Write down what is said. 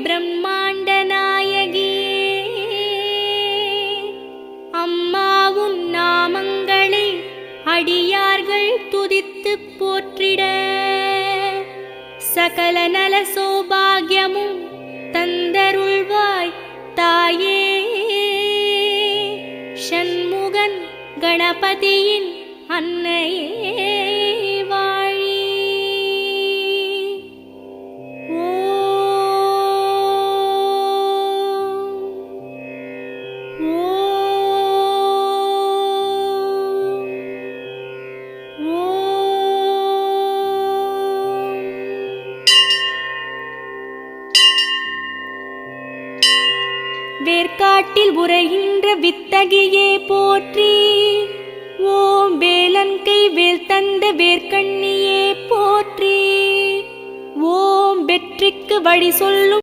பிரம்மாண்ட நாயகியே, அம்மா உன் நாமங்களை அடியார்கள் துதித்து போற்றிட சகல நல சௌபாகியமும் தந்தருள்வாய் தாயே. ஷண்முகன் கணபதியின் அன்னையே வாழி. வேர்க்காட்டில் உரைகின்ற வித்தகியே போற்றி. ஓம் வேலன் கை வேல் தந்த வேர்க்கண்ணியே போற்றி. ஓம் வெற்றிக்கு வழி சொல்லும்